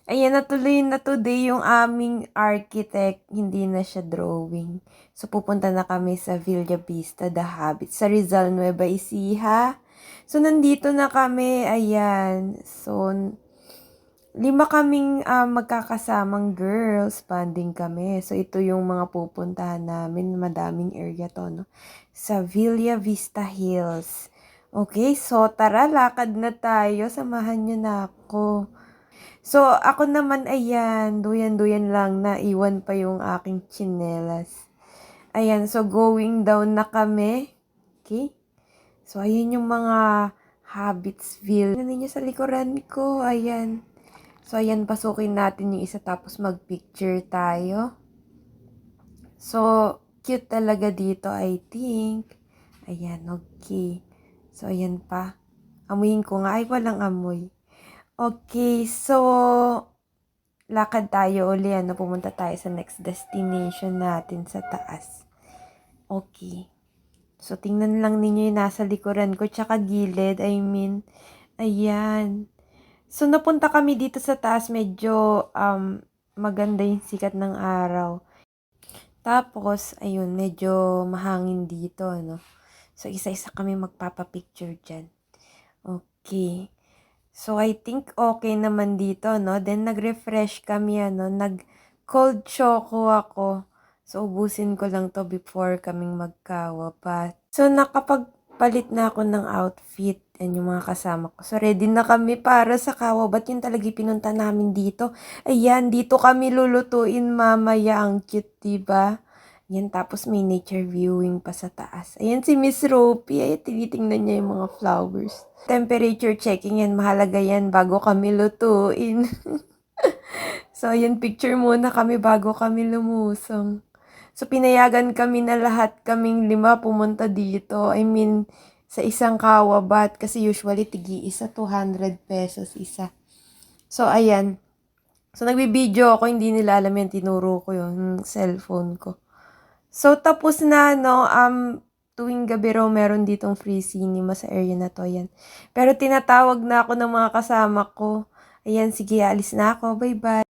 Ayan, natuloy na today yung aming architect. Hindi na siya drawing. So, pupunta na kami sa Villa Vista, The Habit, sa Rizal, Nueva Ecija. So, nandito na kami. Ayan. So, lima kaming magkakasamang girls. Banding kami. So, ito yung mga pupuntahan namin. Madaming area to, no? Sa Villa Vista Hills. Okay, so tara, lakad na tayo. Samahan niyo na ako. So, ako naman, ayan, duyan-duyan lang, naiwan pa yung aking tsinelas. Ayan, so going down na kami. Okay? So, ayan yung mga Habitsville. Ano ninyo sa likuran ko? Ayan. So, ayan, pasukin natin yung isa tapos mag-picture tayo. So, cute talaga dito, I think. Ayan, okay. So, ayan pa. Amuyin ko nga. Ay, walang amoy. Okay, so lakad tayo uli, pumunta tayo sa next destination natin sa taas. Okay. So, tingnan lang ninyo yung nasa likuran ko, tsaka gilid, ayan. So, napunta kami dito sa taas, medyo maganda yung sikat ng araw. Tapos, ayun, medyo mahangin dito, ano. So, isa-isa kami magpapapicture dyan. Okay. So, I think okay naman dito, no? Then, nag-refresh kami, nag-cold choco ako. So, ubusin ko lang to before kaming magkawapat. So, nakapagpalit na ako ng outfit. Yan yung mga kasama ko. So, ready na kami para sa kawabat. Yun talaga pinunta namin dito. Ayan, dito kami lulutuin mamaya. Ang cute, diba? Yan, tapos may nature viewing pa sa taas. Ayan si Miss Ropie. Ay, tinitingnan niya yung mga flowers. Temperature checking yan. Mahalaga yan bago kami lutuin. So, ayan, picture muna kami bago kami lumusong. So, pinayagan kami na lahat kaming lima pumunta dito. Sa isang kawabat. Kasi usually, tigi-isa, 200 pesos isa. So, ayan. So, nagbibideo ako. Hindi nila alam yan. Tinuro ko yung cellphone ko. So, tapos na, no, tuwing gabi raw meron ditong free cinema sa area na to, yan. Pero tinatawag na ako ng mga kasama ko. Ayan, sige, alis na ako. Bye-bye.